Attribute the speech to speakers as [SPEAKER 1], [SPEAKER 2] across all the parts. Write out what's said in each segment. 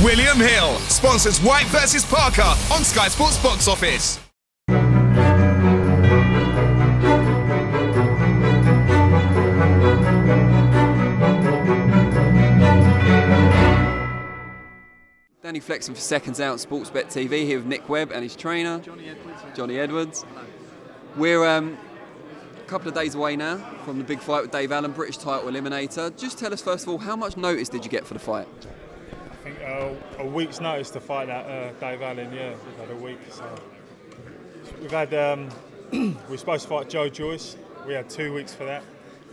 [SPEAKER 1] William Hill sponsors White vs Parker on Sky Sports Box Office.
[SPEAKER 2] Danny flexing for SecondsOut Sportsbet TV here with Nick Webb and his trainer, Johnny Edwards. We're a couple of days away now from the big fight with Dave Allen, British title eliminator. Just tell us first of all, how much notice did you get for the fight?
[SPEAKER 3] I think a week's notice to fight that Dave Allen. Yeah, we've had a week. So we've had we were supposed to fight Joe Joyce. We had 2 weeks for that,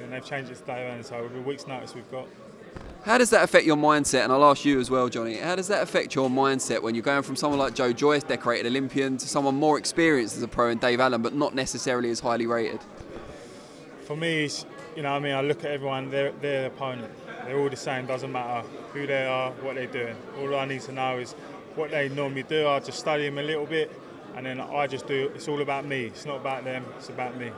[SPEAKER 3] and they've changed it to Dave Allen. So with a week's notice we've got.
[SPEAKER 2] How does that affect your mindset? And I'll ask you as well, Johnny. How does that affect your mindset when you're going from someone like Joe Joyce, decorated Olympian, to someone more experienced as a pro in Dave Allen, but not necessarily as highly rated?
[SPEAKER 3] For me, it's, you know, I mean, I look at everyone. They're the opponent. They're all the same. Doesn't matter who they are, what they're doing. All I need to know is what they normally do. I just study them a little bit, and then I just do. It's all about me. It's not about them. It's about me.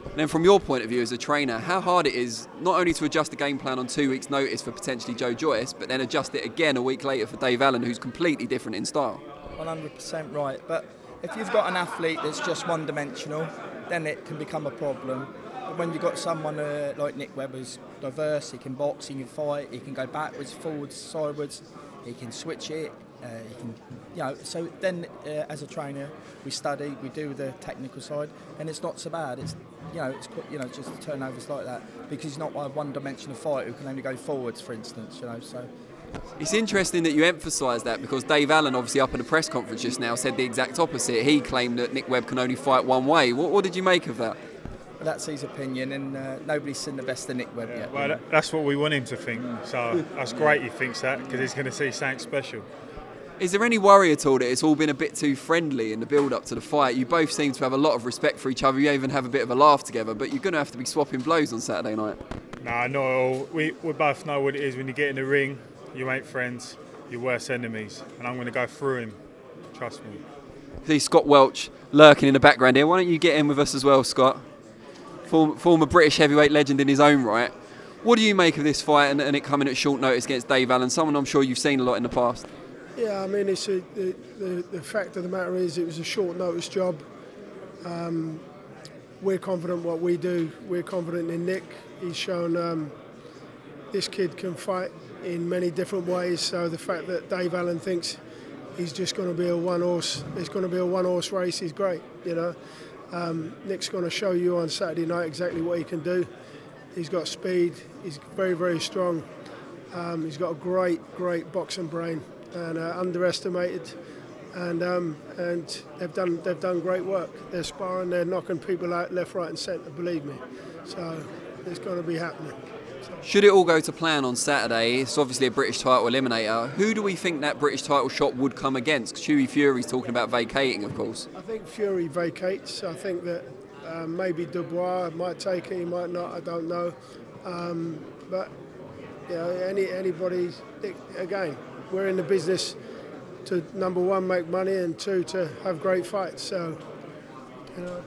[SPEAKER 2] And then from your point of view as a trainer, how hard it is not only to adjust the game plan on 2 weeks' notice for potentially Joe Joyce, but then adjust it again a week later for Dave Allen, who's completely different in style?
[SPEAKER 4] 100% right. But if you've got an athlete that's just one-dimensional, then it can become a problem. But when you've got someone like Nick Webb who's diverse, he can box, he can fight, he can go backwards, forwards, sideways, he can switch it. He can, you know, so then as a trainer, we study, we do the technical side, and it's not so bad. It's just turnovers like that because he's not a one-dimensional fighter who can only go forwards, for instance. You know, so.
[SPEAKER 2] It's interesting that you emphasise that because Dave Allen, obviously up in the press conference just now, said the exact opposite. He claimed that Nick Webb can only fight one way. What did you make of that?
[SPEAKER 4] Well, that's his opinion, and nobody's seen the best of Nick Webb yet.
[SPEAKER 3] Well, that's what we want him to think. So that's great he thinks that because he's going to see something special.
[SPEAKER 2] Is there any worry at all that it's all been a bit too friendly in the build-up to the fight? You both seem to have a lot of respect for each other. You even have a bit of a laugh together, but you're going to have to be swapping blows on Saturday night.
[SPEAKER 3] Nah, not at all. We both know what it is when you get in the ring. You ain't friends, you're worst enemies, and I'm going to go through him. Trust me.
[SPEAKER 2] See Scott Welch lurking in the background here. Why don't you get in with us as well, Scott? Former British heavyweight legend in his own right. What do you make of this fight and it coming at short notice against Dave Allen, someone I'm sure you've seen a lot in the past?
[SPEAKER 5] Yeah, I mean, it's the fact of the matter is it was a short notice job. We're confident what we do. We're confident in Nick. He's shown this kid can fight in many different ways. So the fact that Dave Allen thinks he's just going to be a one-horse, it's going to be a one-horse race is great. You know, Nick's going to show you on Saturday night exactly what he can do. He's got speed. He's very, very strong. He's got a great boxing brain. And underestimated, and they've done great work. They're sparring, they're knocking people out left, right, and centre. Believe me, so it's going to be happening.
[SPEAKER 2] Should it all go to plan on Saturday, it's obviously a British title eliminator. Who do we think that British title shot would come against? Hughie Fury's talking about vacating, of course.
[SPEAKER 5] I think Fury vacates. I think that maybe Dubois might take it, he might not. I don't know, but you know, anybody again. We're in the business to, number one, make money, and two, to have great fights. So, you know.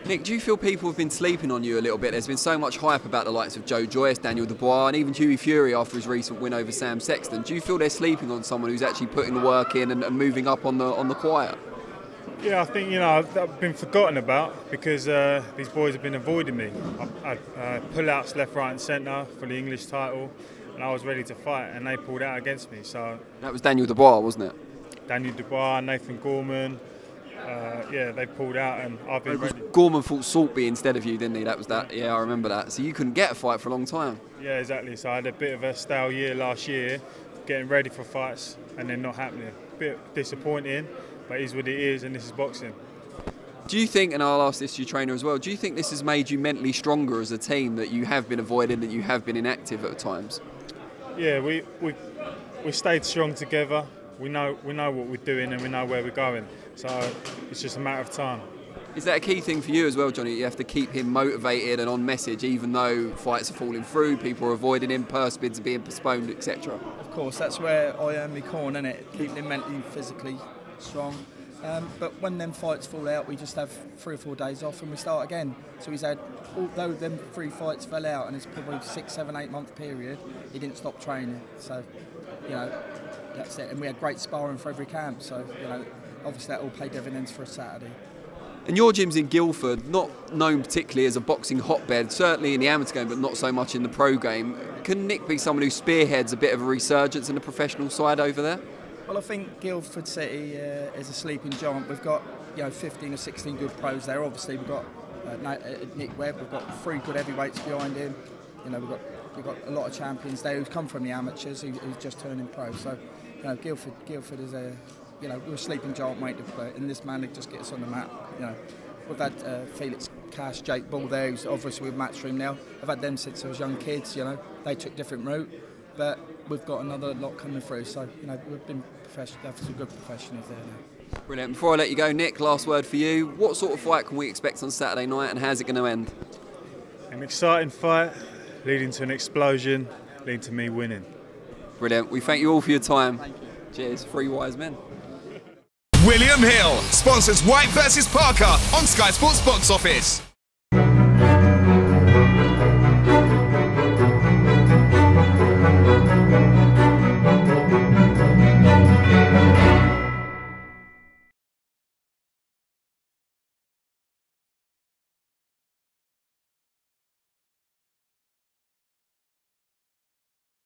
[SPEAKER 2] Nick, do you feel people have been sleeping on you a little bit? There's been so much hype about the likes of Joe Joyce, Daniel Dubois, and even Hughie Fury after his recent win over Sam Sexton. Do you feel they're sleeping on someone who's actually putting the work in and moving up on the quiet?
[SPEAKER 3] Yeah, I think, you know, I've been forgotten about because these boys have been avoiding me. I pull-outs left, right, and centre for the English title. And I was ready to fight, and they pulled out against me. So
[SPEAKER 2] that was Daniel Dubois, wasn't it?
[SPEAKER 3] Daniel Dubois, Nathan Gorman, yeah, they pulled out, and I've been ready.
[SPEAKER 2] Gorman fought Saltby instead of you, didn't he? That was that. Yeah, I remember that. So you couldn't get a fight for a long time. Yeah,
[SPEAKER 3] exactly. So I had a bit of a stale year last year, getting ready for fights, and then not happening. A bit disappointing, but it is what it is, and this is boxing.
[SPEAKER 2] Do you think, and I'll ask this to your trainer as well, do you think this has made you mentally stronger as a team, that you have been avoided, that you have been inactive at times?
[SPEAKER 3] Yeah, we stayed strong together. We know what we're doing and we know where we're going. So it's just a matter of time.
[SPEAKER 2] Is that a key thing for you as well, Johnny? You have to keep him motivated and on message, even though fights are falling through, people are avoiding him, purse bids are being postponed, etc.
[SPEAKER 4] Of course, that's where I earn my corn, isn't it? Keeping him mentally, physically strong. But when them fights fall out, we just have 3 or 4 days off and we start again. So he's had, although them 3 fights fell out and it's probably 6, 7, 8 month period, he didn't stop training. So, you know, that's it. And we had great sparring for every camp, so you know, obviously that all paid dividends for a Saturday.
[SPEAKER 2] And your gym's in Guildford, not known particularly as a boxing hotbed, certainly in the amateur game, but not so much in the pro game. Can Nick be someone who spearheads a bit of a resurgence in the professional side over there?
[SPEAKER 4] Well, I think Guildford City is a sleeping giant. We've got 15 or 16 good pros there. Obviously, we've got Nick Webb. We've got 3 good heavyweights behind him. You know, we've got a lot of champions there who've come from the amateurs who's just turning pro. So, you know, Guildford is we're a sleeping giant waiting to play, and this man will just get us on the map. You know, we've had Felix Cash, Jake Ball there, who's obviously with Matchroom now. I've had them since I was young kids. You know, they took different route, but we've got another lot coming through. So, you know, we've been professional, have some good professionals there now.
[SPEAKER 2] Brilliant. Before I let you go, Nick, last word for you. What sort of fight can we expect on Saturday night, and how's it going to end?
[SPEAKER 3] An exciting fight, leading to an explosion, leading to me winning.
[SPEAKER 2] Brilliant. We thank you all for your time. Thank you. Cheers. 3 wise men.
[SPEAKER 1] William Hill sponsors White vs Parker on Sky Sports Box Office.